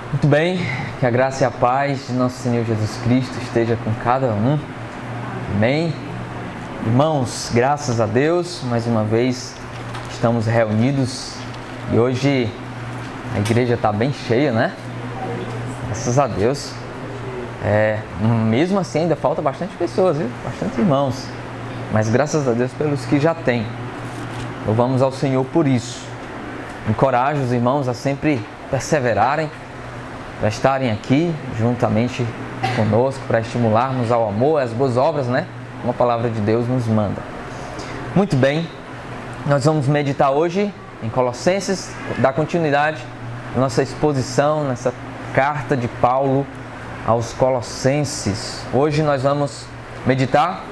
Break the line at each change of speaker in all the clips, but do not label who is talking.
Muito bem, que a graça e a paz de nosso Senhor Jesus Cristo esteja com cada um. Amém. Irmãos, graças a Deus, mais uma vez estamos reunidos e hoje a igreja está bem cheia, né? Graças a Deus. Mesmo assim ainda falta bastante pessoas, viu? Bastante irmãos, mas graças a Deus pelos que já tem. Louvamos ao Senhor por isso. Encorajo os irmãos a sempre perseverarem, para estarem aqui juntamente conosco, para estimularmos ao amor, às boas obras, né? Como a palavra de Deus nos manda. Muito bem, nós vamos meditar hoje em Colossenses, dar continuidade à nossa exposição nessa carta de Paulo aos Colossenses. Hoje nós vamos meditar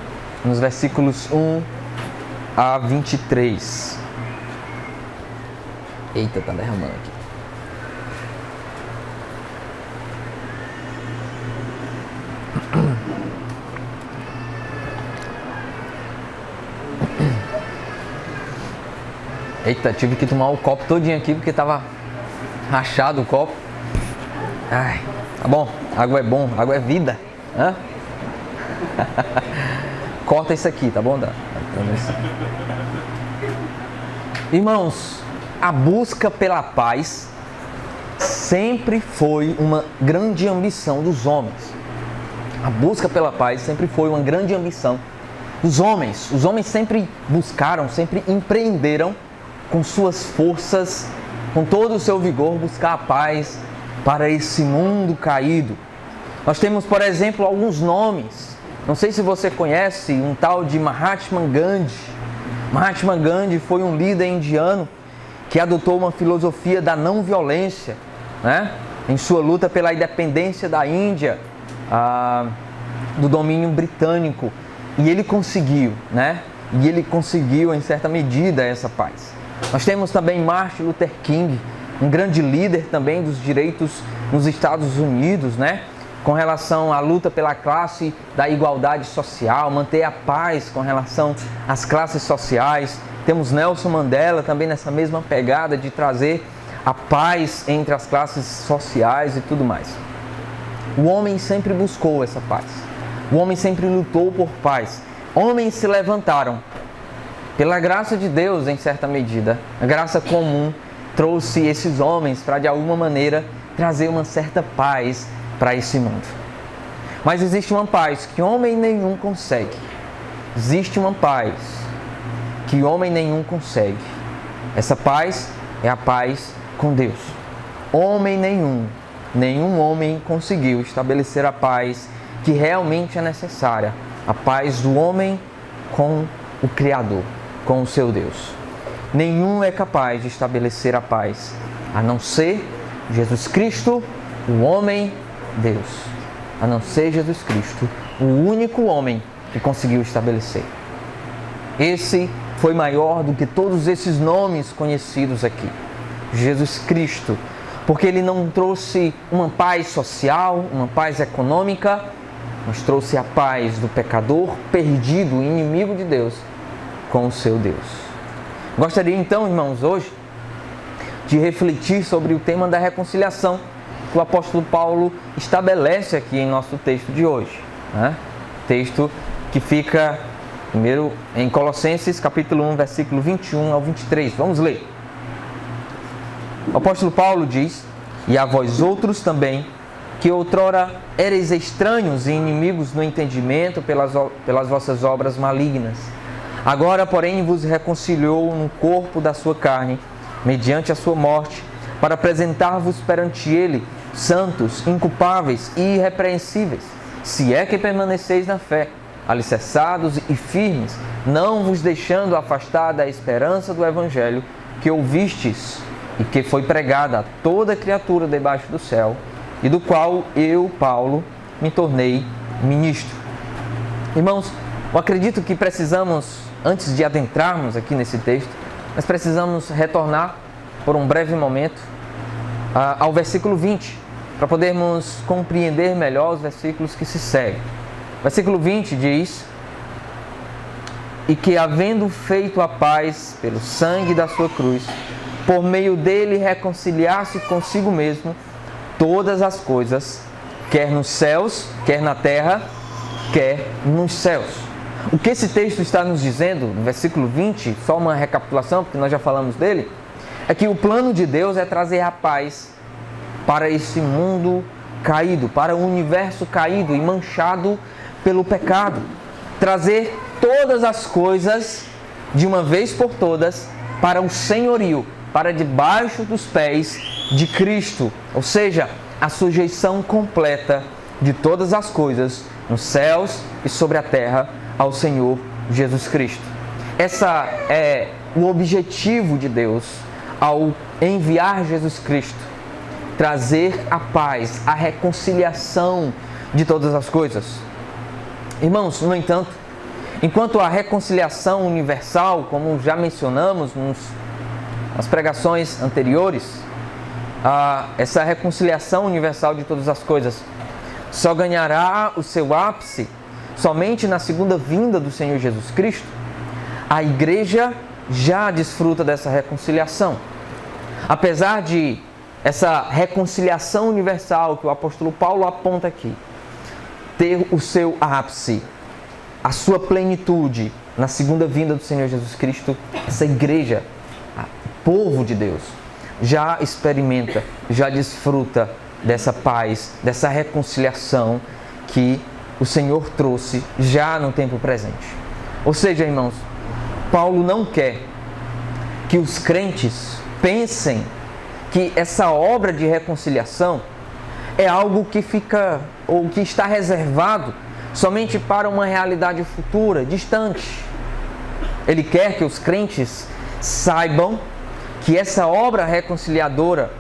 nos versículos 1 a 23. Eita, tá derramando aqui. Eita, tive que tomar o copo todinho aqui porque tava rachado o copo. Ai, tá bom, água é bom, água é vida. Hã? Corta isso aqui, tá bom? Irmãos, a busca pela paz sempre foi uma grande ambição dos homens. A busca pela paz sempre foi uma grande ambição dos homens. Os homens sempre buscaram, sempre empreenderam com suas forças, com todo o seu vigor, buscar a paz para esse mundo caído. Nós temos, por exemplo, alguns nomes. Não sei se você conhece um tal de Mahatma Gandhi. Mahatma Gandhi foi um líder indiano que adotou uma filosofia da não violência, né? Em sua luta pela independência da Índia, do domínio britânico. E ele conseguiu, né? E ele conseguiu, em certa medida, essa paz. Nós temos também Martin Luther King, um grande líder também dos direitos nos Estados Unidos, né? Com relação à luta pela classe da igualdade social, manter a paz com relação às classes sociais. Temos Nelson Mandela também nessa mesma pegada de trazer a paz entre as classes sociais e tudo mais. O homem sempre buscou essa paz. O homem sempre lutou por paz. Homens se levantaram. Pela graça de Deus, em certa medida, a graça comum trouxe esses homens para, de alguma maneira, trazer uma certa paz para esse mundo. Mas existe uma paz que homem nenhum consegue. Existe uma paz que homem nenhum consegue. Essa paz é a paz com Deus. Homem nenhum homem conseguiu estabelecer a paz que realmente é necessária. A paz do homem com o Criador, com o seu Deus. Nenhum é capaz de estabelecer a paz, a não ser Jesus Cristo, o homem Deus. A não ser Jesus Cristo, o único homem que conseguiu estabelecer. Esse foi maior do que todos esses nomes conhecidos aqui. Jesus Cristo, porque ele não trouxe uma paz social, uma paz econômica, mas trouxe a paz do pecador perdido, inimigo de Deus, com o seu Deus. Gostaria então, irmãos, hoje de refletir sobre o tema da reconciliação que o apóstolo Paulo estabelece aqui em nosso texto de hoje, né? Texto que fica primeiro em Colossenses capítulo 1, versículo 21 ao 23. Vamos ler. O apóstolo Paulo diz: "E a vós outros também, que outrora ereis estranhos e inimigos no entendimento pelas vossas obras malignas. Agora, porém, vos reconciliou no corpo da sua carne, mediante a sua morte, para apresentar-vos perante ele, santos, inculpáveis e irrepreensíveis, se é que permaneceis na fé, alicerçados e firmes, não vos deixando afastar da esperança do evangelho que ouvistes e que foi pregada a toda criatura debaixo do céu, e do qual eu, Paulo, me tornei ministro." Irmãos, eu acredito que precisamos, antes de adentrarmos aqui nesse texto, nós precisamos retornar por um breve momento ao versículo 20, para podermos compreender melhor os versículos que se seguem. Versículo 20 diz: "E que, havendo feito a paz pelo sangue da sua cruz, por meio dele reconciliasse consigo mesmo todas as coisas, quer nos céus, quer na terra, quer nos céus. O que esse texto está nos dizendo, no versículo 20, só uma recapitulação, porque nós já falamos dele, é que o plano de Deus é trazer a paz para esse mundo caído, para o universo caído e manchado pelo pecado. Trazer todas as coisas, de uma vez por todas, para o senhorio, para debaixo dos pés de Cristo. Ou seja, a sujeição completa de todas as coisas, nos céus e sobre a terra, ao Senhor Jesus Cristo. Essa é o objetivo de Deus ao enviar Jesus Cristo. Trazer a paz, a reconciliação de todas as coisas. Irmãos, no entanto, enquanto a reconciliação universal, como já mencionamos nas pregações anteriores, essa reconciliação universal de todas as coisas só ganhará o seu ápice somente na segunda vinda do Senhor Jesus Cristo. A igreja já desfruta dessa reconciliação. Apesar de essa reconciliação universal que o apóstolo Paulo aponta aqui ter o seu ápice, a sua plenitude na segunda vinda do Senhor Jesus Cristo, essa igreja, o povo de Deus, já experimenta, já desfruta dessa paz, dessa reconciliação que o Senhor trouxe já no tempo presente. Ou seja, irmãos, Paulo não quer que os crentes pensem que essa obra de reconciliação é algo que fica ou que está reservado somente para uma realidade futura, distante. Ele quer que os crentes saibam que essa obra reconciliadora,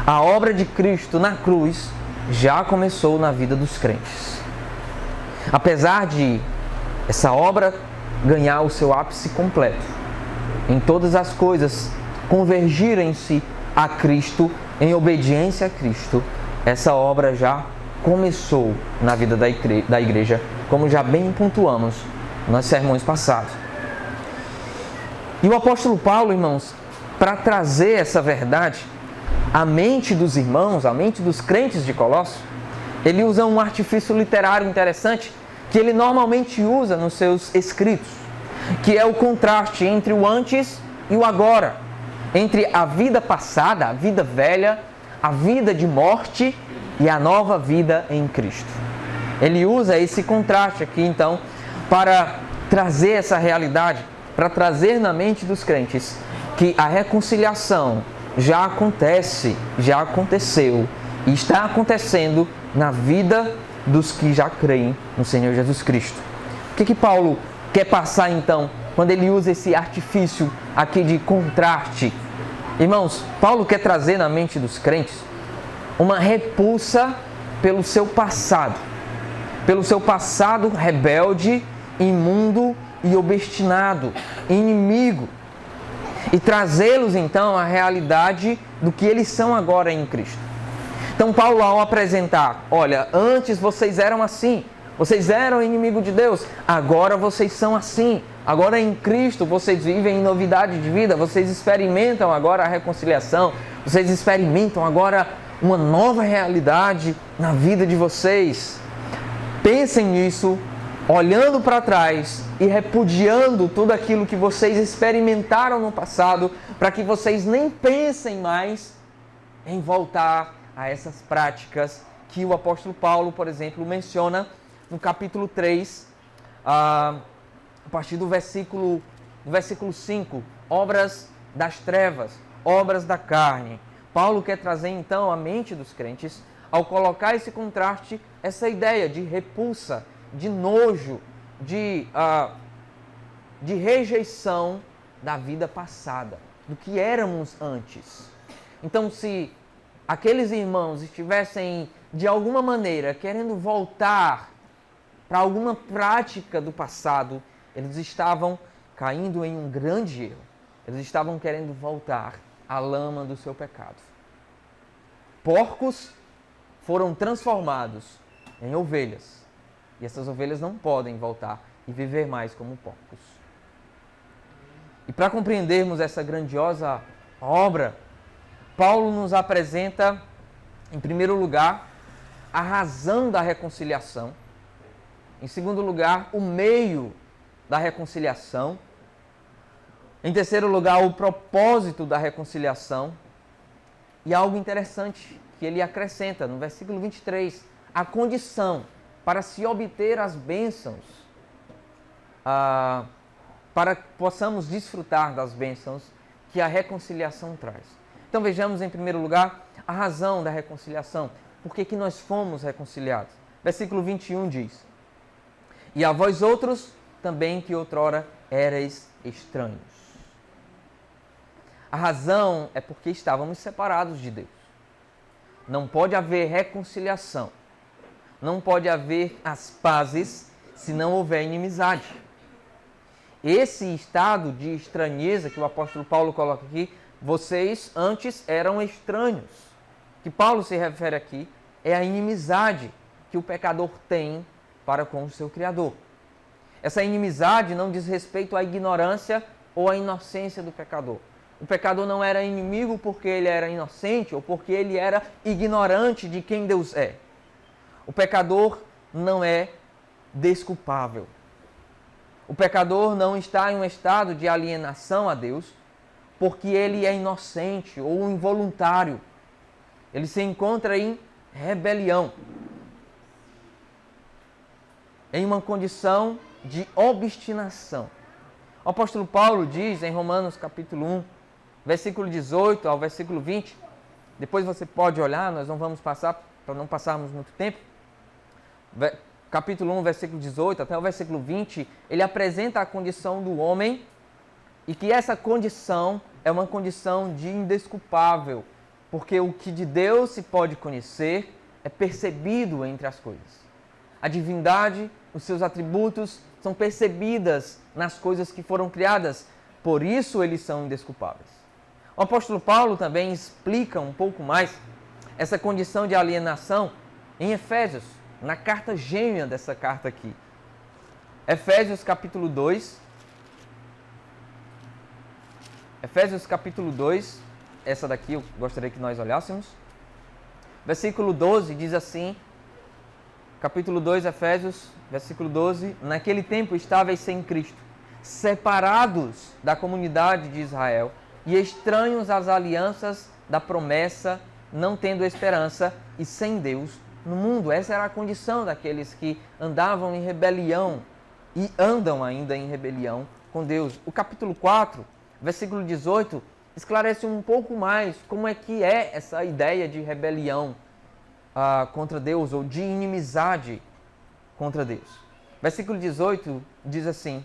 a obra de Cristo na cruz, já começou na vida dos crentes. Apesar de essa obra ganhar o seu ápice completo, em todas as coisas convergirem-se a Cristo, em obediência a Cristo, essa obra já começou na vida da igreja, como já bem pontuamos nos sermões passados. E o apóstolo Paulo, irmãos, para trazer essa verdade à mente dos irmãos, à mente dos crentes de Colossos, ele usa um artifício literário interessante que ele normalmente usa nos seus escritos, que é o contraste entre o antes e o agora, entre a vida passada, a vida velha, a vida de morte e a nova vida em Cristo. Ele usa esse contraste aqui, então, para trazer essa realidade, para trazer na mente dos crentes que a reconciliação já acontece, já aconteceu e está acontecendo na vida dos que já creem no Senhor Jesus Cristo. O que Paulo quer passar, então, quando ele usa esse artifício aqui de contraste? Irmãos, Paulo quer trazer na mente dos crentes uma repulsa pelo seu passado rebelde, imundo e obstinado, inimigo, e trazê-los então à realidade do que eles são agora em Cristo. Então Paulo, ao apresentar, olha, antes vocês eram assim, vocês eram inimigo de Deus, agora vocês são assim. Agora em Cristo vocês vivem em novidade de vida, vocês experimentam agora a reconciliação, vocês experimentam agora uma nova realidade na vida de vocês. Pensem nisso, olhando para trás e repudiando tudo aquilo que vocês experimentaram no passado, para que vocês nem pensem mais em voltar a essas práticas que o apóstolo Paulo, por exemplo, menciona no capítulo 3, a partir do versículo 5, obras das trevas, obras da carne. Paulo quer trazer então à mente dos crentes, ao colocar esse contraste, essa ideia de repulsa, de nojo, de rejeição da vida passada, do que éramos antes. Então, se aqueles irmãos estivessem, de alguma maneira, querendo voltar para alguma prática do passado, eles estavam caindo em um grande erro. Eles estavam querendo voltar à lama do seu pecado. Porcos foram transformados em ovelhas. E essas ovelhas não podem voltar e viver mais como porcos. E para compreendermos essa grandiosa obra, Paulo nos apresenta Em primeiro lugar, a razão da reconciliação. Em segundo lugar, o meio da reconciliação. Em terceiro lugar, o propósito da reconciliação. E algo interessante que ele acrescenta no versículo 23, a condição para se obter as bênçãos, para que possamos desfrutar das bênçãos que a reconciliação traz. Então vejamos em primeiro lugar a razão da reconciliação. Por que nós fomos reconciliados? Versículo 21 diz: E a vós outros também que outrora erais estranhos. A razão é porque estávamos separados de Deus. Não pode haver reconciliação. Não pode haver as pazes se não houver inimizade. Esse estado de estranheza que o apóstolo Paulo coloca aqui, vocês antes eram estranhos. O que Paulo se refere aqui é a inimizade que o pecador tem para com o seu Criador. Essa inimizade não diz respeito à ignorância ou à inocência do pecador. O pecador não era inimigo porque ele era inocente ou porque ele era ignorante de quem Deus é. O pecador não é desculpável. O pecador não está em um estado de alienação a Deus porque ele é inocente ou involuntário. Ele se encontra em rebelião, em uma condição de obstinação. O apóstolo Paulo diz em Romanos capítulo 1, versículo 18 ao versículo 20, depois você pode olhar, nós não vamos passar, para não passarmos muito tempo, capítulo 1, versículo 18 até o versículo 20, ele apresenta a condição do homem e que essa condição é uma condição de indesculpável, porque o que de Deus se pode conhecer é percebido entre as coisas. A divindade, os seus atributos são percebidas nas coisas que foram criadas, por isso eles são indesculpáveis. O apóstolo Paulo também explica um pouco mais essa condição de alienação em Efésios, na carta gêmea dessa carta aqui. Efésios capítulo 2. Efésios capítulo 2, essa daqui eu gostaria que nós olhássemos. Versículo 12 diz assim, capítulo 2, Efésios, versículo 12: Naquele tempo estáveis sem Cristo, separados da comunidade de Israel e estranhos às alianças da promessa, não tendo esperança e sem Deus no mundo. Essa era a condição daqueles que andavam em rebelião e andam ainda em rebelião com Deus. O capítulo 4, versículo 18, esclarece um pouco mais como é que é essa ideia de rebelião contra Deus ou de inimizade contra Deus. Versículo 18 diz assim,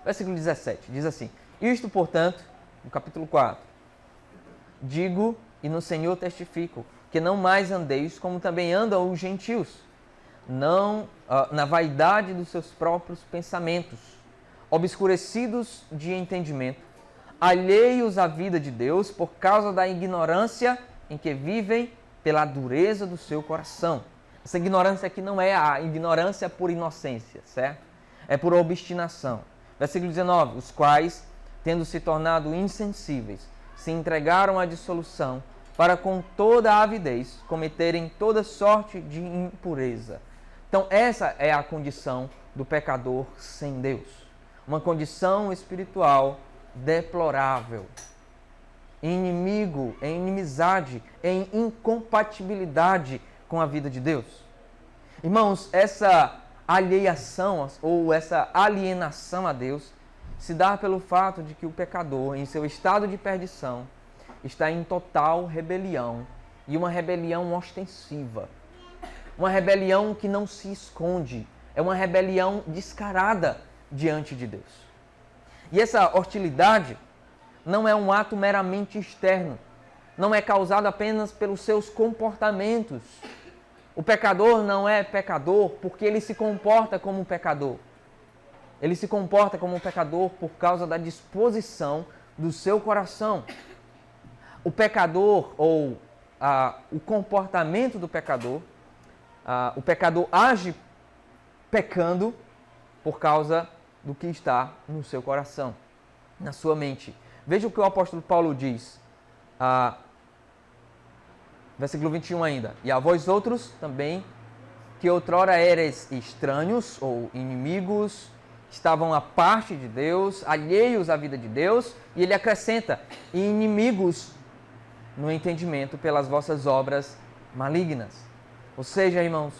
versículo 17 diz assim: Isto, portanto, no capítulo 4, digo e no Senhor testifico, que não mais andeis como também andam os gentios, não na vaidade dos seus próprios pensamentos, obscurecidos de entendimento, alheios à vida de Deus por causa da ignorância em que vivem pela dureza do seu coração. Essa ignorância aqui não é a ignorância por inocência, certo? É por obstinação. Versículo 19, os quais, tendo se tornado insensíveis, se entregaram à dissolução, para com toda a avidez cometerem toda sorte de impureza. Então essa é a condição do pecador sem Deus. Uma condição espiritual deplorável. Inimigo, em inimizade, em incompatibilidade com a vida de Deus. Irmãos, essa alienação ou essa alienação a Deus se dá pelo fato de que o pecador, em seu estado de perdição, está em total rebelião e uma rebelião ostensiva. Uma rebelião que não se esconde, é uma rebelião descarada diante de Deus. E essa hostilidade não é um ato meramente externo, não é causado apenas pelos seus comportamentos. O pecador não é pecador porque ele se comporta como um pecador. Ele se comporta como um pecador por causa da disposição do seu coração. O pecador, ou o comportamento do pecador, o pecador age pecando por causa do que está no seu coração, na sua mente. Veja o que o apóstolo Paulo diz Versículo 21 ainda. E a vós outros também, que outrora erais estranhos ou inimigos, estavam à parte de Deus, alheios à vida de Deus, e ele acrescenta, e inimigos no entendimento pelas vossas obras malignas. Ou seja, irmãos,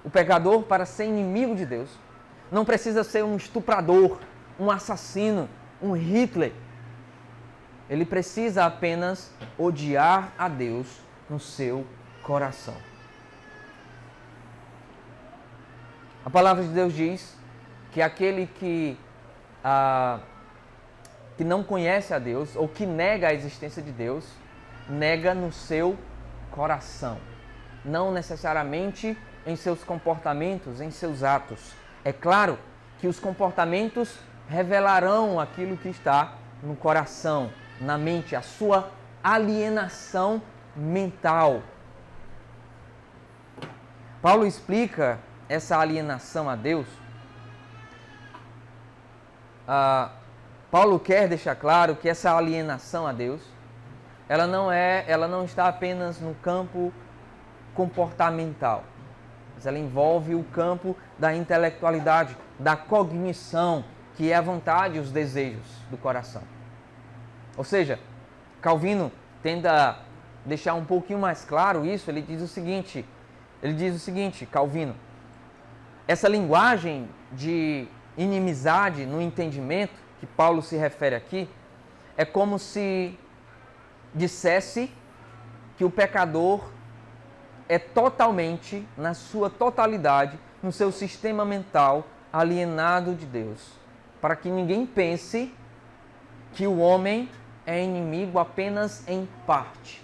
o pecador, para ser inimigo de Deus, não precisa ser um estuprador, um assassino, um Hitler. Ele precisa apenas odiar a Deus no seu coração. A palavra de Deus diz que aquele que não conhece a Deus ou que nega a existência de Deus, nega no seu coração, não necessariamente em seus comportamentos, em seus atos. É claro que os comportamentos revelarão aquilo que está no coração, na mente, a sua alienação mental. Paulo explica essa alienação a Deus. Paulo quer deixar claro que essa alienação a Deus, ela não está apenas no campo comportamental, mas ela envolve o campo da intelectualidade, da cognição, que é a vontade e os desejos do coração. Ou seja, Calvino tenta deixar um pouquinho mais claro isso. Ele diz o seguinte, Calvino, essa linguagem de inimizade no entendimento que Paulo se refere aqui, é como se dissesse que o pecador é totalmente, na sua totalidade, no seu sistema mental, alienado de Deus. Para que ninguém pense que o homem é inimigo apenas em parte.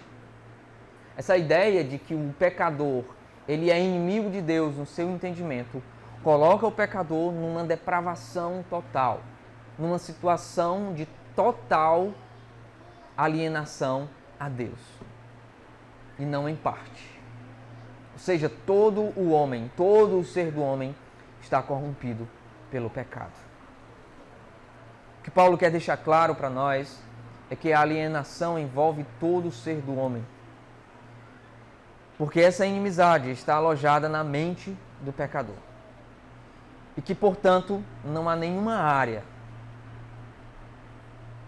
Essa ideia de que o pecador ele é inimigo de Deus no seu entendimento, coloca o pecador numa depravação total, numa situação de total alienação a Deus, e não em parte. Ou seja, todo o homem, todo o ser do homem está corrompido pelo pecado. O que Paulo quer deixar claro para nós é que a alienação envolve todo o ser do homem. Porque essa inimizade está alojada na mente do pecador. E que, portanto, não há nenhuma área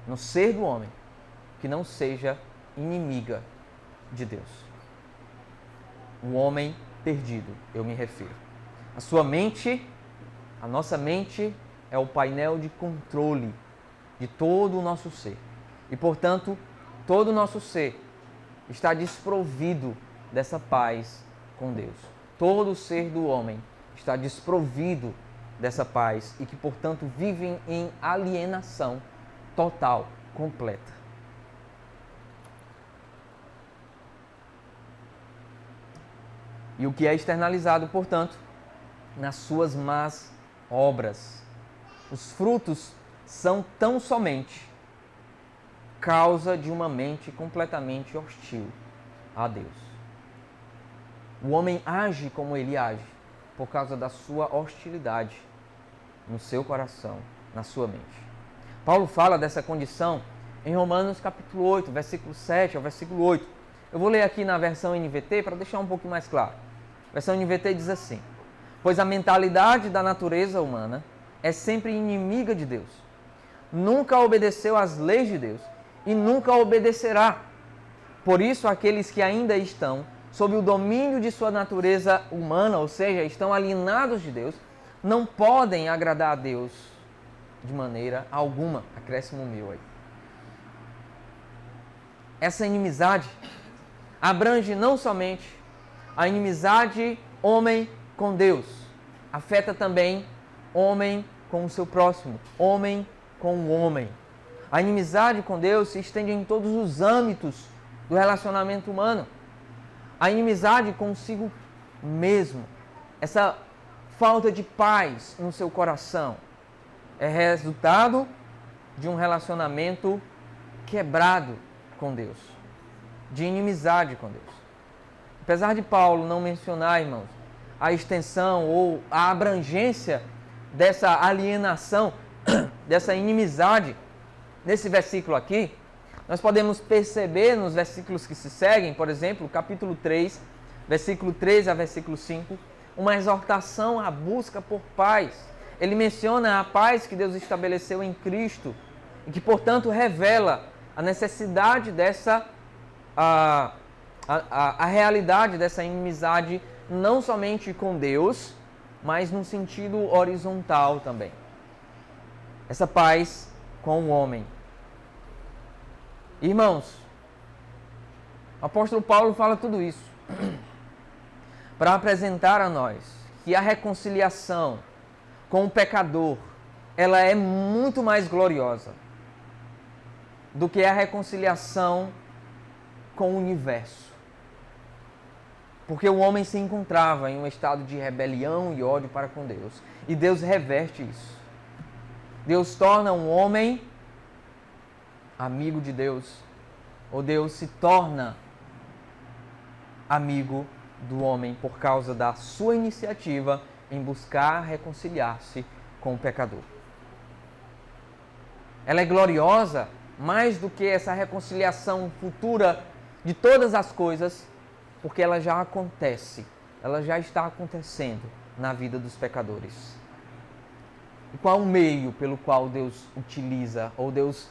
no ser do homem que não seja inimiga de Deus. O homem perdido, eu me refiro. A sua mente, a nossa mente é o painel de controle de todo o nosso ser. E, portanto, todo o nosso ser está desprovido dessa paz com Deus. Todo o ser do homem está desprovido dessa paz e que, portanto, vivem em alienação total, completa. E o que é externalizado, portanto, nas suas más obras. Os frutos são tão somente causa de uma mente completamente hostil a Deus. O homem age como ele age por causa da sua hostilidade no seu coração, na sua mente. Paulo fala dessa condição em Romanos capítulo 8, versículo 7 ao versículo 8. Eu vou ler aqui na versão NVT para deixar um pouquinho mais claro. A versão NVT diz assim: pois a mentalidade da natureza humana é sempre inimiga de Deus. Nunca obedeceu às leis de Deus e nunca obedecerá. Por isso, aqueles que ainda estão sob o domínio de sua natureza humana, ou seja, estão alienados de Deus, não podem agradar a Deus de maneira alguma. Acréscimo meu aí. Essa inimizade abrange não somente a inimizade homem com Deus, afeta também homem com o seu próximo, homem com o homem. A inimizade com Deus se estende em todos os âmbitos do relacionamento humano. A inimizade consigo mesmo, essa falta de paz no seu coração, é resultado de um relacionamento quebrado com Deus, de inimizade com Deus. Apesar de Paulo não mencionar, irmãos, a extensão ou a abrangência dessa alienação, dessa inimizade, nesse versículo aqui, nós podemos perceber nos versículos que se seguem, por exemplo, capítulo 3, versículo 13 a versículo 5, uma exortação à busca por paz. Ele menciona a paz que Deus estabeleceu em Cristo e que, portanto, revela a necessidade dessa, a realidade dessa inimizade, não somente com Deus, mas num sentido horizontal também. Essa paz com o homem. Irmãos, o apóstolo Paulo fala tudo isso para apresentar a nós que a reconciliação com o pecador, ela é muito mais gloriosa do que a reconciliação com o universo. Porque o homem se encontrava em um estado de rebelião e ódio para com Deus. E Deus reverte isso. Deus torna um homem amigo de Deus, ou Deus se torna amigo do homem por causa da sua iniciativa em buscar reconciliar-se com o pecador. Ela é gloriosa mais do que essa reconciliação futura de todas as coisas, porque ela já acontece, ela já está acontecendo na vida dos pecadores. E qual o meio pelo qual Deus utiliza, ou Deus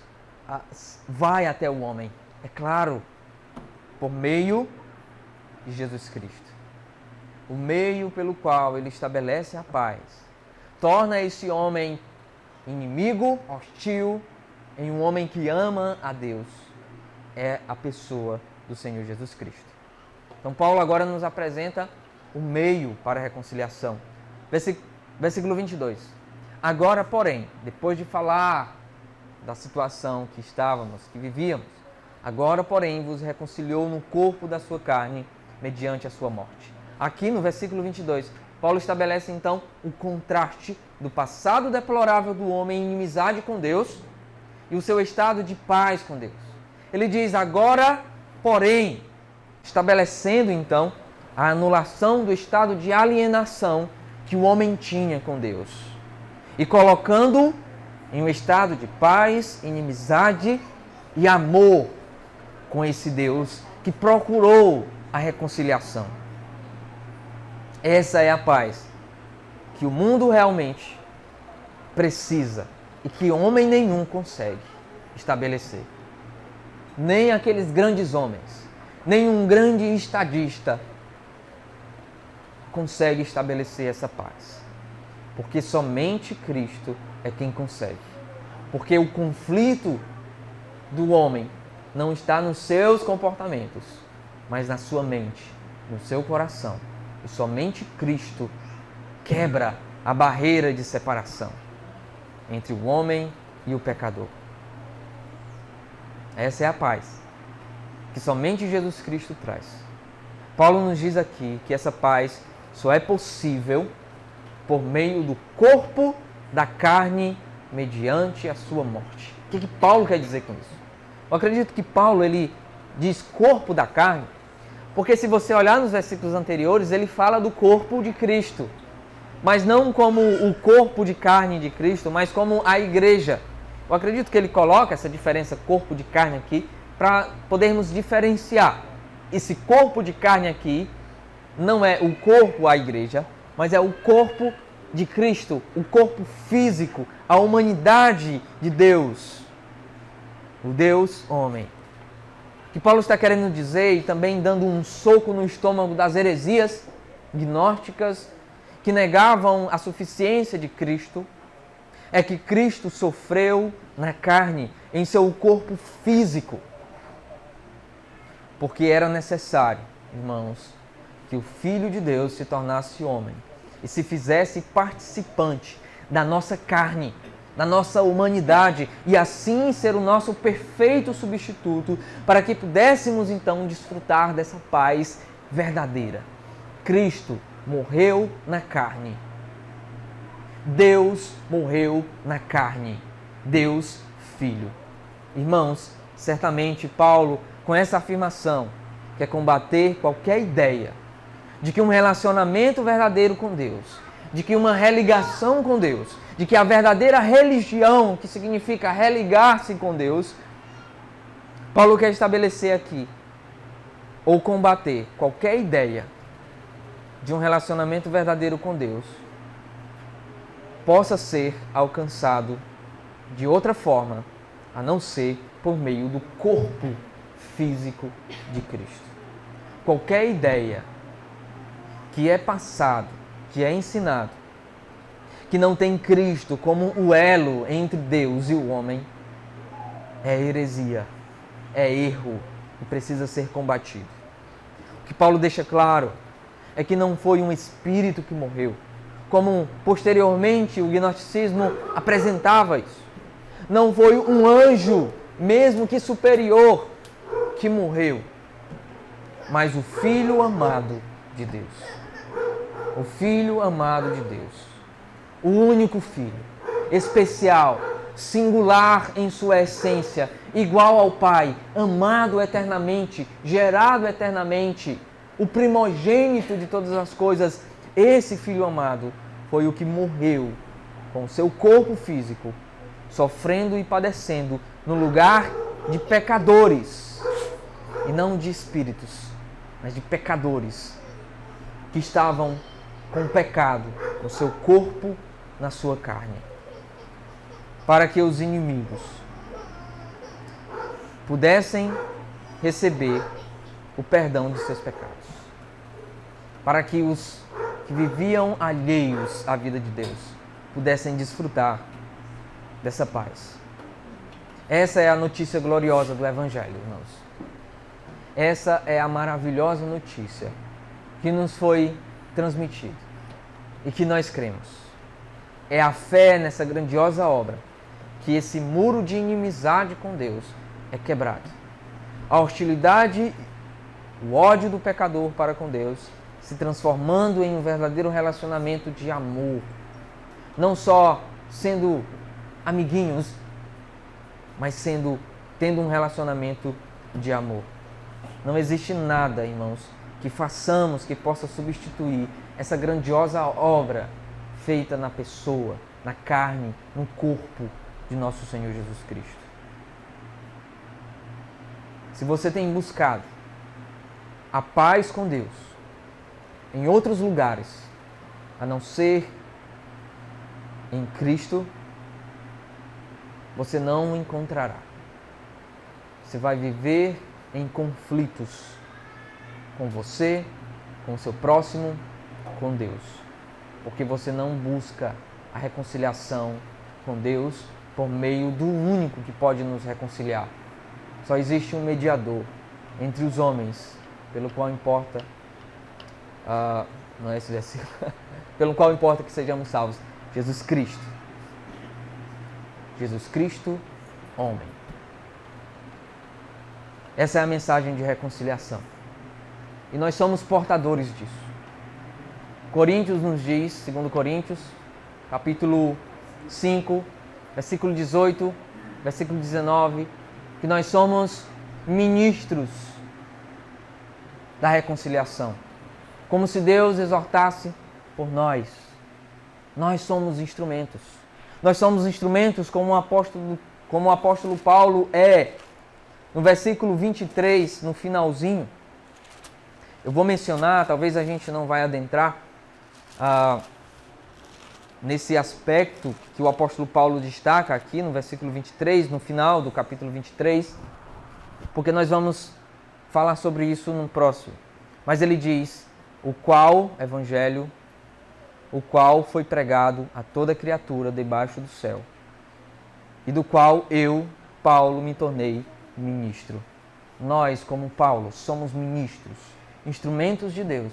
vai até o homem? É claro, por meio de Jesus Cristo. O meio pelo qual Ele estabelece a paz, torna esse homem inimigo, hostil, em um homem que ama a Deus, é a pessoa do Senhor Jesus Cristo. Então Paulo agora nos apresenta o meio para a reconciliação. Versículo 22. Agora, porém, depois de falar da situação que estávamos, que vivíamos, agora, porém, vos reconciliou no corpo da sua carne, mediante a sua morte. Aqui no versículo 22, Paulo estabelece então o contraste do passado deplorável do homem em inimizade com Deus e o seu estado de paz com Deus. Ele diz, agora, porém, estabelecendo então a anulação do estado de alienação que o homem tinha com Deus e colocando-o em um estado de paz, inimizade e amor com esse Deus que procurou a reconciliação. Essa é a paz que o mundo realmente precisa e que homem nenhum consegue estabelecer. Nem aqueles grandes homens, nem um grande estadista consegue estabelecer essa paz. Porque somente Cristo é quem consegue. Porque o conflito do homem não está nos seus comportamentos, mas na sua mente, no seu coração. E somente Cristo quebra a barreira de separação entre o homem e o pecador. Essa é a paz que somente Jesus Cristo traz. Paulo nos diz aqui que essa paz só é possível por meio do corpo da carne mediante a sua morte. O que Paulo quer dizer com isso? Eu acredito que Paulo ele diz corpo da carne, porque se você olhar nos versículos anteriores, ele fala do corpo de Cristo, mas não como o corpo de carne de Cristo, mas como a igreja. Eu acredito que ele coloca essa diferença corpo de carne aqui para podermos diferenciar. Esse corpo de carne aqui não é o corpo, a igreja, mas é o corpo de Cristo, o corpo físico, a humanidade de Deus, o Deus homem. O que Paulo está querendo dizer, e também dando um soco no estômago das heresias gnósticas que negavam a suficiência de Cristo, é que Cristo sofreu na carne, em seu corpo físico, porque era necessário, irmãos, que o Filho de Deus se tornasse homem e se fizesse participante da nossa carne, da nossa humanidade, e assim ser o nosso perfeito substituto, para que pudéssemos então desfrutar dessa paz verdadeira. Cristo morreu na carne. Deus morreu na carne. Deus Filho. Irmãos, certamente Paulo, com essa afirmação, quer combater qualquer ideia de que um relacionamento verdadeiro com Deus, de que uma religação com Deus, de que a verdadeira religião, que significa religar-se com Deus, Paulo quer estabelecer aqui, ou combater qualquer ideia de um relacionamento verdadeiro com Deus, possa ser alcançado de outra forma, a não ser por meio do corpo físico de Cristo. Qualquer ideia que é passado, que é ensinado, que não tem Cristo como o elo entre Deus e o homem, é heresia, é erro e precisa ser combatido. O que Paulo deixa claro é que não foi um espírito que morreu, como posteriormente o gnosticismo apresentava isso. Não foi um anjo, mesmo que superior, que morreu, mas o Filho amado de Deus. O Filho amado de Deus. O único Filho, especial, singular em sua essência, igual ao Pai, amado eternamente, gerado eternamente, o primogênito de todas as coisas. Esse Filho amado foi o que morreu com o seu corpo físico, sofrendo e padecendo no lugar de pecadores, e não de espíritos, mas de pecadores que estavam com o pecado no seu corpo, na sua carne, para que os inimigos pudessem receber o perdão de seus pecados, para que os que viviam alheios à vida de Deus pudessem desfrutar dessa paz. Essa é a notícia gloriosa do Evangelho, irmãos. Essa é a maravilhosa notícia que nos foi transmitida e que nós cremos. É a fé nessa grandiosa obra que esse muro de inimizade com Deus é quebrado. A hostilidade, o ódio do pecador para com Deus se transformando em um verdadeiro relacionamento de amor. Não só sendo amiguinhos, mas tendo um relacionamento de amor. Não existe nada, irmãos, que façamos que possa substituir essa grandiosa obra feita na pessoa, na carne, no corpo de nosso Senhor Jesus Cristo. Se você tem buscado a paz com Deus em outros lugares, a não ser em Cristo, você não o encontrará. Você vai viver em conflitos com você, com o seu próximo, com Deus. Porque você não busca a reconciliação com Deus por meio do único que pode nos reconciliar. Só existe um mediador entre os homens, pelo qual importa, não é esse versículo, pelo qual importa que sejamos salvos, Jesus Cristo. Jesus Cristo, homem. Essa é a mensagem de reconciliação. E nós somos portadores disso. Coríntios nos diz, 2 Coríntios, capítulo 5, versículo 18, versículo 19, que nós somos ministros da reconciliação. Como se Deus exortasse por nós. Nós somos instrumentos. Nós somos instrumentos como o apóstolo Paulo é. No versículo 23, no finalzinho, eu vou mencionar, talvez a gente não vai adentrar nesse aspecto que o apóstolo Paulo destaca aqui no versículo 23, no final do capítulo 23, porque nós vamos falar sobre isso no próximo. Mas ele diz, Evangelho, o qual foi pregado a toda criatura debaixo do céu, e do qual eu, Paulo, me tornei ministro. Nós, como Paulo, somos ministros, instrumentos de Deus,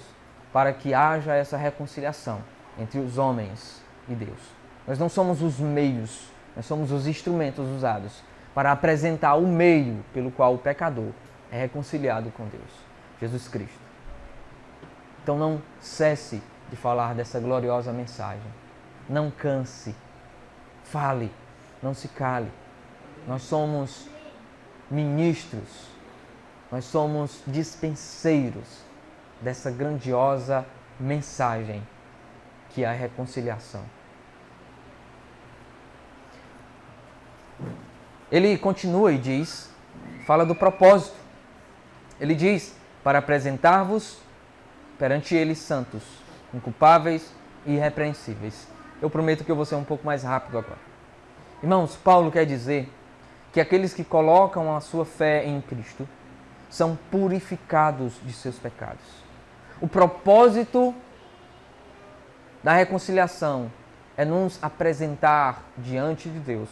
para que haja essa reconciliação entre os homens e Deus. Nós não somos os meios, nós somos os instrumentos usados para apresentar o meio pelo qual o pecador é reconciliado com Deus, Jesus Cristo. Então não cesse de falar dessa gloriosa mensagem. Não canse. Fale, não se cale. Nós somos ministros, nós somos dispenseiros dessa grandiosa mensagem que é a reconciliação. Ele continua e diz, fala do propósito. Ele diz, para apresentar-vos perante eles santos, inculpáveis e irrepreensíveis. Eu prometo que eu vou ser um pouco mais rápido agora. Irmãos, Paulo quer dizer que aqueles que colocam a sua fé em Cristo são purificados de seus pecados. O propósito da reconciliação é nos apresentar diante de Deus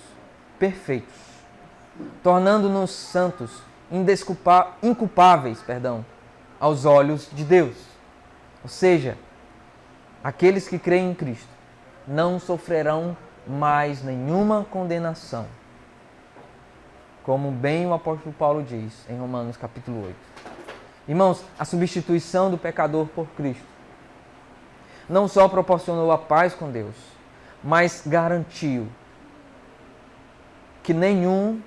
perfeitos, tornando-nos santos, inculpáveis, aos olhos de Deus. Ou seja, aqueles que creem em Cristo não sofrerão mais nenhuma condenação. Como bem o apóstolo Paulo diz em Romanos capítulo 8. Irmãos, a substituição do pecador por Cristo não só proporcionou a paz com Deus, mas garantiu que nenhum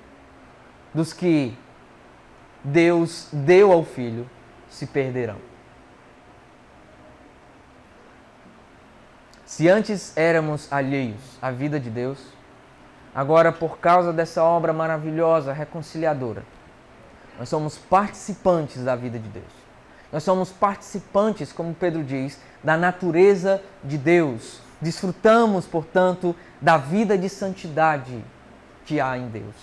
dos que Deus deu ao Filho se perderão. Se antes éramos alheios à vida de Deus, agora, por causa dessa obra maravilhosa, reconciliadora, nós somos participantes da vida de Deus. Nós somos participantes, como Pedro diz, da natureza de Deus. Desfrutamos, portanto, da vida de santidade que há em Deus.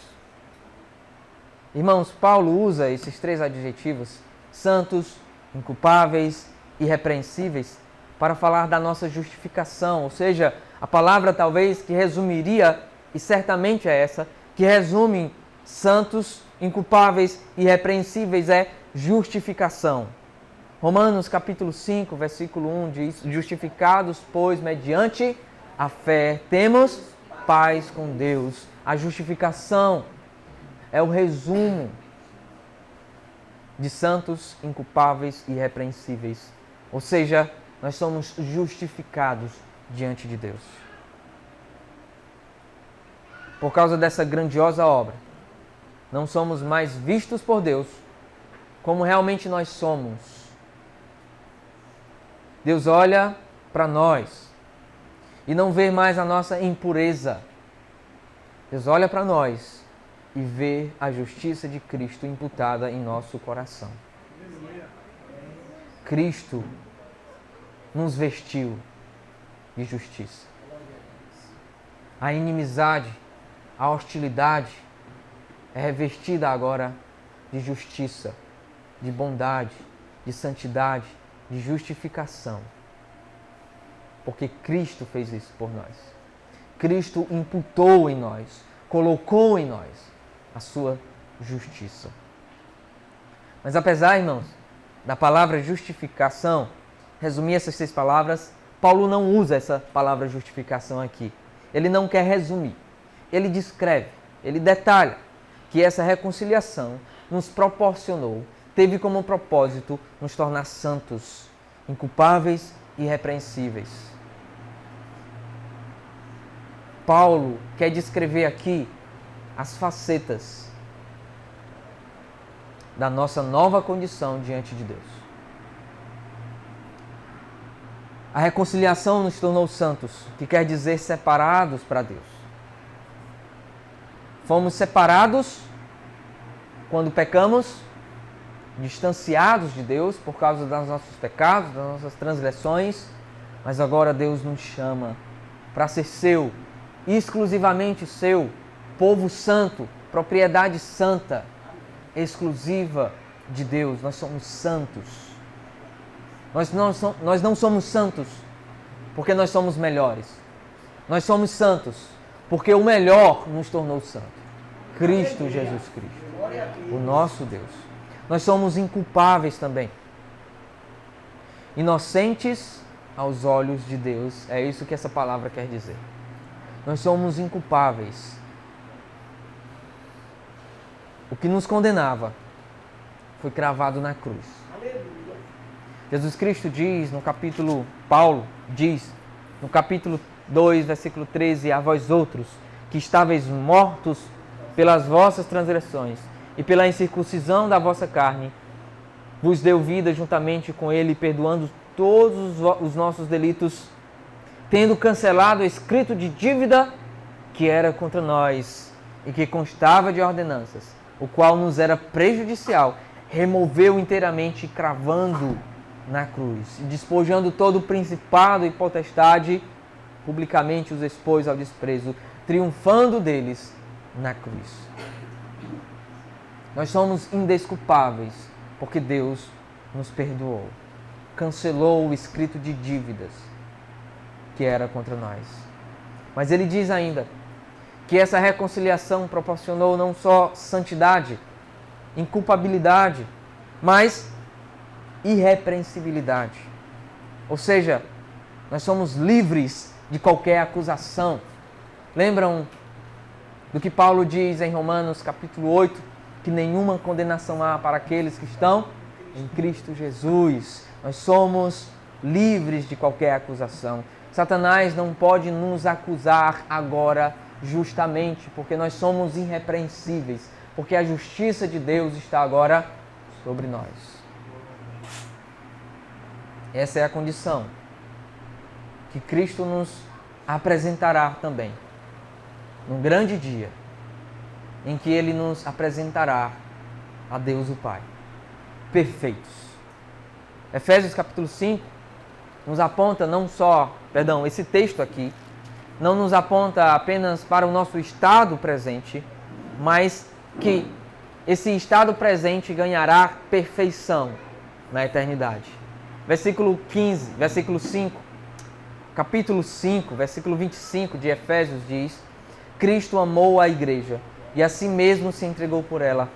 Irmãos, Paulo usa esses três adjetivos, santos, inculpáveis, irrepreensíveis, para falar da nossa justificação. Ou seja, a palavra talvez que resumiria, e certamente é essa, que resume santos, inculpáveis e irrepreensíveis, é justificação. Romanos capítulo 5, versículo 1 diz, justificados, pois, mediante a fé, temos paz com Deus. A justificação é o resumo de santos, inculpáveis e irrepreensíveis. Ou seja, nós somos justificados diante de Deus. Por causa dessa grandiosa obra, não somos mais vistos por Deus como realmente nós somos. Deus olha para nós e não vê mais a nossa impureza. Deus olha para nós e vê a justiça de Cristo imputada em nosso coração. Cristo nos vestiu de justiça. A inimizade, a hostilidade é revestida agora de justiça, de bondade, de santidade, de justificação. Porque Cristo fez isso por nós. Cristo imputou em nós, colocou em nós a sua justiça. Mas apesar, irmãos, da palavra justificação, resumir essas 6 palavras, Paulo não usa essa palavra justificação aqui. Ele não quer resumir. Ele descreve, ele detalha que essa reconciliação nos proporcionou, teve como propósito nos tornar santos, inculpáveis e irrepreensíveis. Paulo quer descrever aqui as facetas da nossa nova condição diante de Deus. A reconciliação nos tornou santos, que quer dizer separados para Deus. Fomos separados quando pecamos, distanciados de Deus por causa dos nossos pecados, das nossas transgressões, mas agora Deus nos chama para ser seu, exclusivamente seu, povo santo, propriedade santa, exclusiva de Deus. Nós somos santos. Nós não somos santos porque nós somos melhores. Nós somos santos porque o melhor nos tornou santo. Cristo Jesus Cristo, o nosso Deus. Nós somos inculpáveis também. Inocentes aos olhos de Deus. É isso que essa palavra quer dizer. Nós somos inculpáveis. O que nos condenava foi cravado na cruz. Jesus Cristo diz no capítulo, Paulo diz no capítulo 2, versículo 13, a vós outros, que estáveis mortos pelas vossas transgressões e pela incircuncisão da vossa carne, vos deu vida juntamente com ele, perdoando todos os nossos delitos, tendo cancelado o escrito de dívida que era contra nós e que constava de ordenanças, o qual nos era prejudicial, removeu inteiramente, cravando na cruz, e despojando todo o principado e potestade, publicamente os expôs ao desprezo, triunfando deles na cruz. Nós somos indesculpáveis, porque Deus nos perdoou, cancelou o escrito de dívidas que era contra nós. Mas ele diz ainda que essa reconciliação proporcionou não só santidade, inculpabilidade, mas irrepreensibilidade. Ou seja, nós somos livres de qualquer acusação. Lembram do que Paulo diz em Romanos capítulo 8, que nenhuma condenação há para aqueles que estão em Cristo Jesus. Nós somos livres de qualquer acusação. Satanás não pode nos acusar agora justamente, porque nós somos irrepreensíveis, porque a justiça de Deus está agora sobre nós. Essa é a condição que Cristo nos apresentará também, num grande dia, em que Ele nos apresentará a Deus o Pai, perfeitos. Efésios capítulo 5 nos aponta esse texto aqui, não nos aponta apenas para o nosso estado presente, mas que esse estado presente ganhará perfeição na eternidade. Versículo 5, capítulo 5, versículo 25 de Efésios diz: Cristo amou a igreja e a si mesmo se entregou por ela,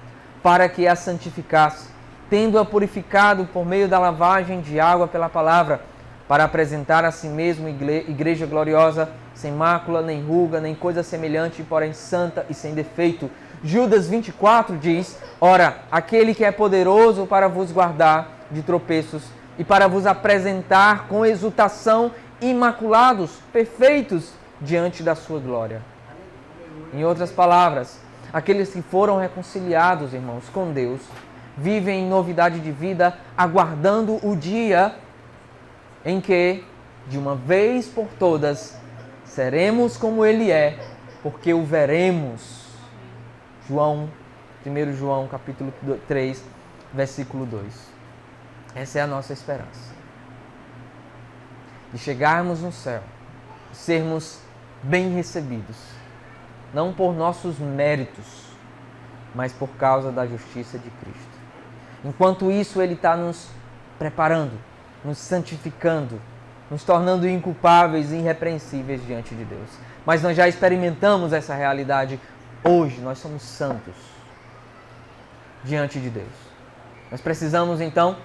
para que a santificasse, tendo-a purificado por meio da lavagem de água pela palavra, para apresentar a si mesmo igreja gloriosa, sem mácula, nem ruga, nem coisa semelhante, porém santa e sem defeito. Judas 24 diz: Ora, aquele que é poderoso para vos guardar de tropeços e para vos apresentar com exultação imaculados, perfeitos diante da sua glória. Em outras palavras, aqueles que foram reconciliados, irmãos, com Deus, vivem em novidade de vida, aguardando o dia em que, de uma vez por todas, seremos como Ele é, porque o veremos. 1 João capítulo 3, versículo 2. Essa é a nossa esperança. De chegarmos no céu, sermos bem recebidos, não por nossos méritos, mas por causa da justiça de Cristo. Enquanto isso, Ele está nos preparando, nos santificando, nos tornando inculpáveis e irrepreensíveis diante de Deus. Mas nós já experimentamos essa realidade hoje, nós somos santos diante de Deus. Nós precisamos então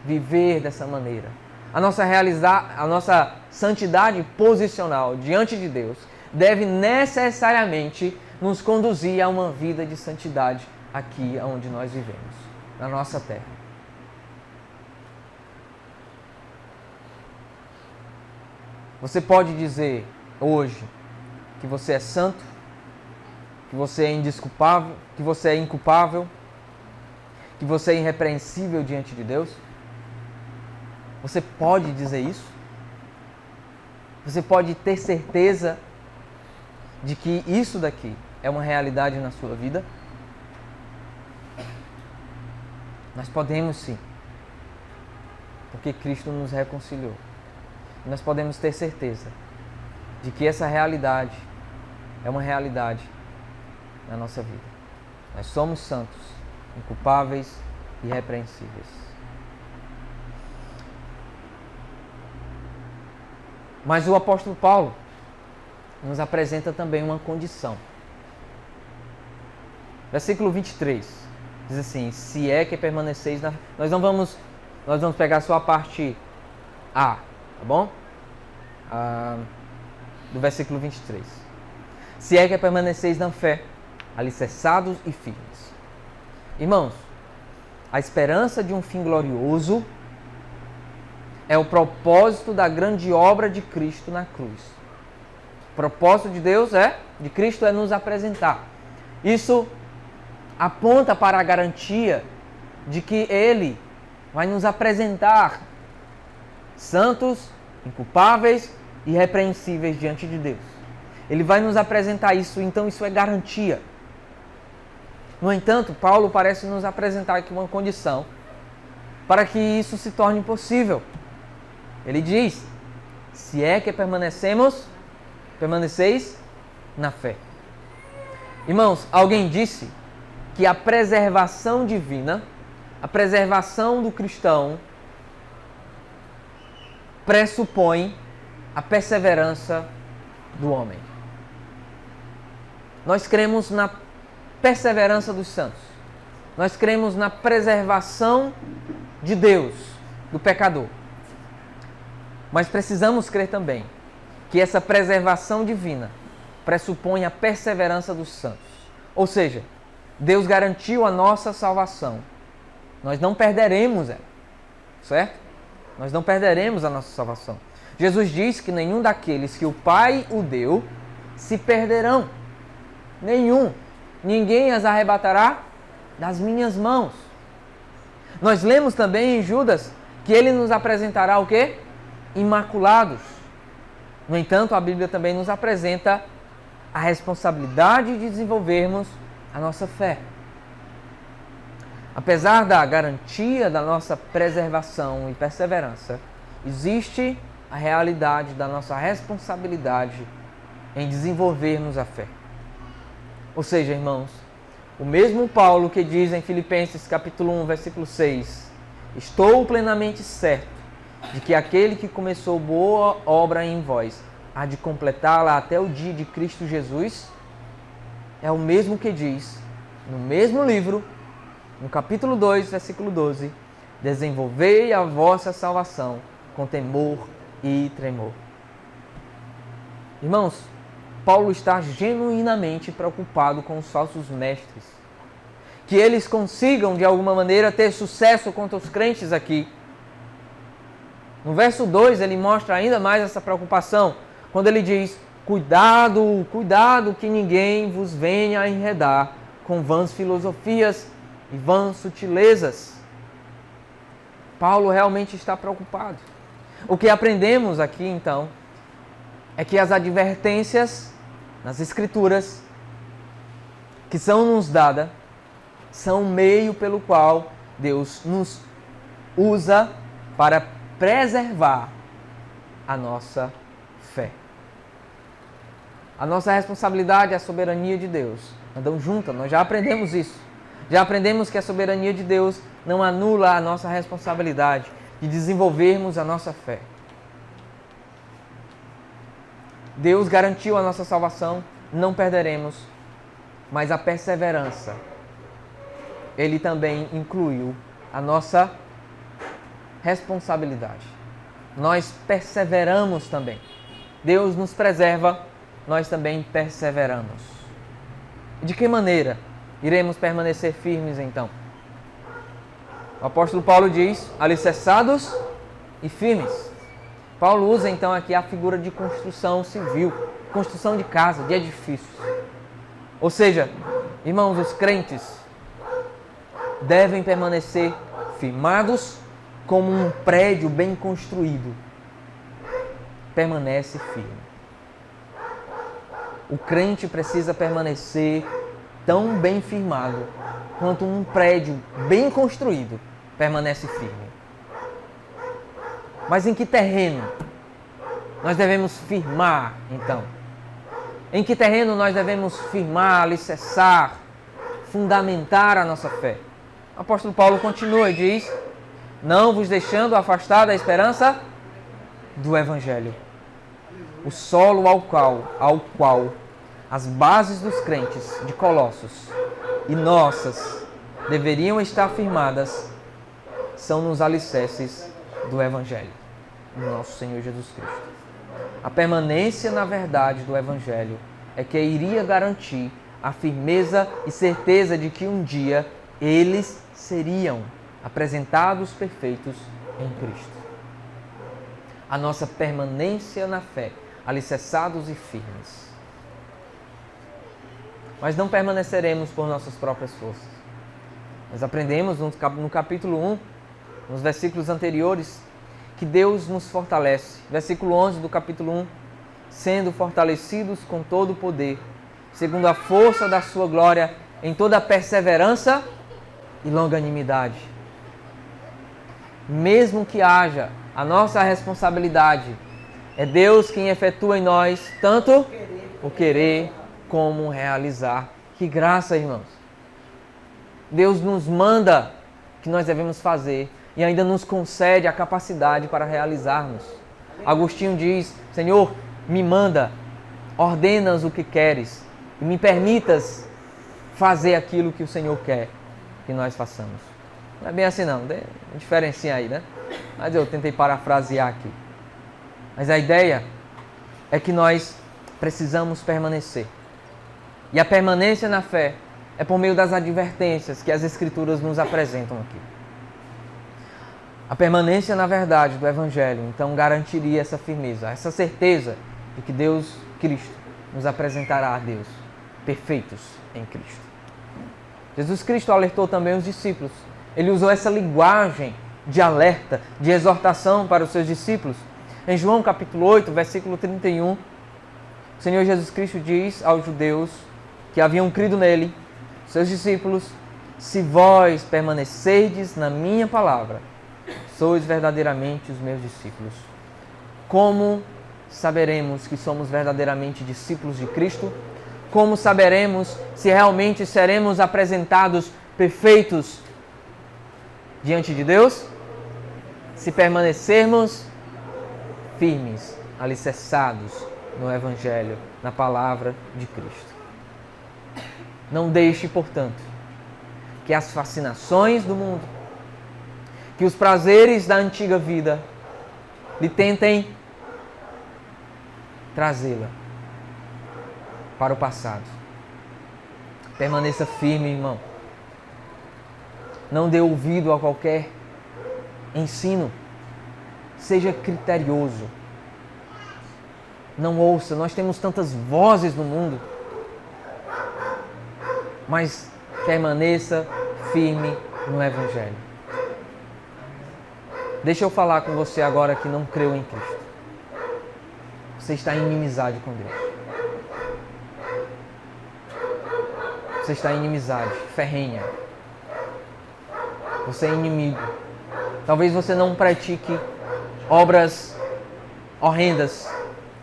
viver dessa maneira. A nossa santidade posicional diante de Deus deve necessariamente nos conduzir a uma vida de santidade aqui onde nós vivemos, na nossa terra. Você pode dizer hoje que você é santo, que você é indesculpável, que você é inculpável, que você é irrepreensível diante de Deus? Você pode dizer isso? Você pode ter certeza de que isso daqui é uma realidade na sua vida? Nós podemos sim, porque Cristo nos reconciliou. E nós podemos ter certeza de que essa realidade é uma realidade na nossa vida. Nós somos santos, inculpáveis e irrepreensíveis. Mas o apóstolo Paulo nos apresenta também uma condição. Versículo 23 diz assim: se é que permaneceis na... Nós vamos pegar só a parte A, tá bom? Do versículo 23. Se é que permaneceis na fé, alicerçados e firmes. Irmãos, a esperança de um fim glorioso é o propósito da grande obra de Cristo na cruz. O propósito de Cristo é nos apresentar. Isso aponta para a garantia de que Ele vai nos apresentar santos, inculpáveis e irrepreensíveis diante de Deus. Ele vai nos apresentar isso, então isso é garantia. No entanto, Paulo parece nos apresentar aqui uma condição para que isso se torne possível. Ele diz: se é que permaneceis na fé. Irmãos, alguém disse que a preservação divina, a preservação do cristão, pressupõe a perseverança do homem. Nós cremos na perseverança dos santos. Nós cremos na preservação de Deus, do pecador. Mas precisamos crer também que essa preservação divina pressupõe a perseverança dos santos. Ou seja, Deus garantiu a nossa salvação. Nós não perderemos ela, certo? Nós não perderemos a nossa salvação. Jesus diz que nenhum daqueles que o Pai o deu se perderão. Nenhum. Ninguém as arrebatará das minhas mãos. Nós lemos também em Judas que ele nos apresentará o quê? Imaculados. No entanto, a Bíblia também nos apresenta a responsabilidade de desenvolvermos a nossa fé. Apesar da garantia da nossa preservação e perseverança, existe a realidade da nossa responsabilidade em desenvolvermos a fé. Ou seja, irmãos, o mesmo Paulo que diz em Filipenses capítulo 1, versículo 6, estou plenamente certo de que aquele que começou boa obra em vós há de completá-la até o dia de Cristo Jesus, é o mesmo que diz no mesmo livro, no capítulo 2, versículo 12, desenvolvei a vossa salvação com temor e tremor. Irmãos, Paulo está genuinamente preocupado com os falsos mestres. Que eles consigam, de alguma maneira, ter sucesso contra os crentes aqui. No verso 2, ele mostra ainda mais essa preocupação, quando ele diz: cuidado, cuidado que ninguém vos venha a enredar com vãs filosofias e vãs sutilezas. Paulo realmente está preocupado. O que aprendemos aqui, então, é que as advertências nas Escrituras que são nos dadas são o meio pelo qual Deus nos usa para preservar a nossa fé. A nossa responsabilidade é a soberania de Deus. Andam juntas, nós já aprendemos isso. Já aprendemos que a soberania de Deus não anula a nossa responsabilidade de desenvolvermos a nossa fé. Deus garantiu a nossa salvação, não perderemos, mas a perseverança, Ele também incluiu a nossa responsabilidade. Nós perseveramos também. Deus nos preserva, nós também perseveramos. De que maneira iremos permanecer firmes então? O apóstolo Paulo diz: alicerçados e firmes. Paulo usa então aqui a figura de construção civil, construção de casa, de edifícios. Ou seja, irmãos, os crentes devem permanecer firmados como um prédio bem construído permanece firme. O crente precisa permanecer tão bem firmado quanto um prédio bem construído permanece firme. Mas em que terreno nós devemos firmar, então? Em que terreno nós devemos firmar, alicerçar, fundamentar a nossa fé? O apóstolo Paulo continua e diz: não vos deixando afastar da esperança do Evangelho, o solo ao qual as bases dos crentes de Colossos e nossas deveriam estar firmadas são nos alicerces do Evangelho, do nosso Senhor Jesus Cristo. A permanência na verdade do Evangelho é que iria garantir a firmeza e certeza de que um dia eles seriam apresentados perfeitos em Cristo. A nossa permanência na fé, alicerçados e firmes. Mas não permaneceremos por nossas próprias forças. Nós aprendemos no capítulo 1, nos versículos anteriores, que Deus nos fortalece. Versículo 11 do capítulo 1. Sendo fortalecidos com todo o poder, segundo a força da sua glória, em toda perseverança e longanimidade. Mesmo que haja a nossa responsabilidade, é Deus quem efetua em nós tanto o querer como o realizar. Que graça, irmãos! Deus nos manda o que nós devemos fazer e ainda nos concede a capacidade para realizarmos. Agostinho diz: Senhor, me manda, ordenas o que queres e me permitas fazer aquilo que o Senhor quer que nós façamos. Não é bem assim não, diferencia aí, né? Mas eu tentei parafrasear aqui. Mas a ideia é que nós precisamos permanecer. E a permanência na fé é por meio das advertências que as Escrituras nos apresentam aqui. A permanência na verdade do Evangelho, então, garantiria essa firmeza, essa certeza de que Deus, Cristo, nos apresentará a Deus, perfeitos em Cristo. Jesus Cristo alertou também os discípulos. Ele usou essa linguagem de alerta, de exortação para os seus discípulos. Em João capítulo 8, versículo 31, o Senhor Jesus Cristo diz aos judeus que haviam crido nele, seus discípulos: se vós permanecerdes na minha palavra, sois verdadeiramente os meus discípulos. Como saberemos que somos verdadeiramente discípulos de Cristo? Como saberemos se realmente seremos apresentados perfeitos diante de Deus? Se permanecermos firmes, alicerçados no Evangelho, na palavra de Cristo. Não deixe, portanto, que as fascinações do mundo, que os prazeres da antiga vida lhe tentem trazê-la para o passado. Permaneça firme, irmão. Não dê ouvido a qualquer ensino. Seja criterioso. Não ouça. Nós temos tantas vozes no mundo. Mas permaneça firme no Evangelho. Deixa eu falar com você agora que não creu em Cristo. Você está em inimizade com Deus. Você está em inimizade ferrenha. Você é inimigo. Talvez você não pratique obras horrendas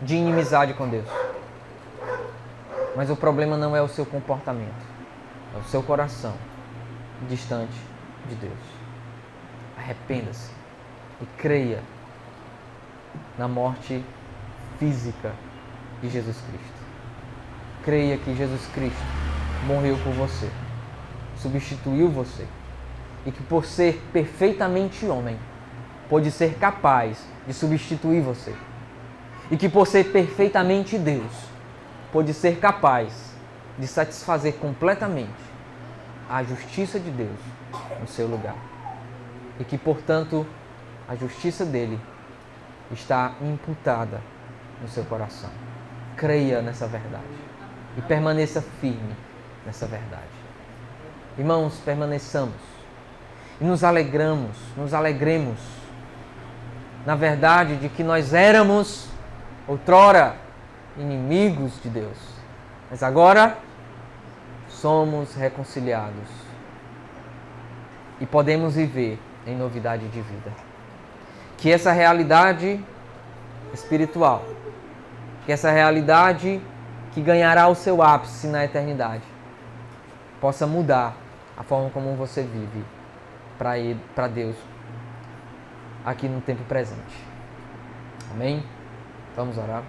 de inimizade com Deus. Mas o problema não é o seu comportamento. É o seu coração distante de Deus. Arrependa-se e creia na morte física de Jesus Cristo. Creia que Jesus Cristo morreu por você, substituiu você, e que por ser perfeitamente homem, pôde ser capaz de substituir você. E que por ser perfeitamente Deus, pôde ser capaz de satisfazer completamente a justiça de Deus no seu lugar. E que, portanto, a justiça dele está imputada no seu coração. Creia nessa verdade e permaneça firme nessa verdade. Irmãos, permaneçamos e nos alegremos na verdade de que nós éramos outrora inimigos de Deus, mas agora somos reconciliados e podemos viver em novidade de vida. Que essa realidade espiritual, que essa realidade que ganhará o seu ápice na eternidade, possa mudar a forma como você vive para Deus aqui no tempo presente. Amém? Vamos orar.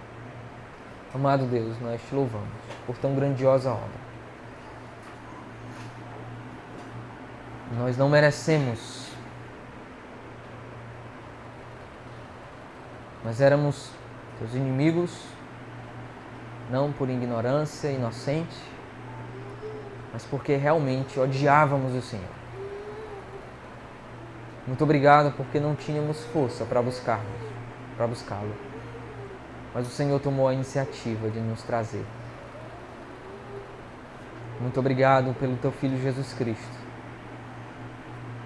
Amado Deus, nós te louvamos por tão grandiosa obra. Nós não merecemos. Nós éramos teus inimigos, não por ignorância inocente, mas porque realmente odiávamos o Senhor. Muito obrigado porque não tínhamos força para buscá-lo. Mas o Senhor tomou a iniciativa de nos trazer. Muito obrigado pelo teu Filho Jesus Cristo,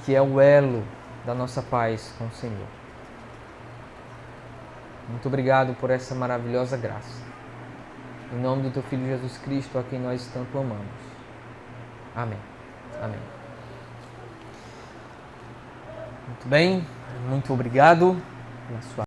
que é o elo da nossa paz com o Senhor. Muito obrigado por essa maravilhosa graça. Em nome do teu Filho Jesus Cristo, a quem nós tanto amamos. Amém. Amém. Muito bem, muito obrigado pela sua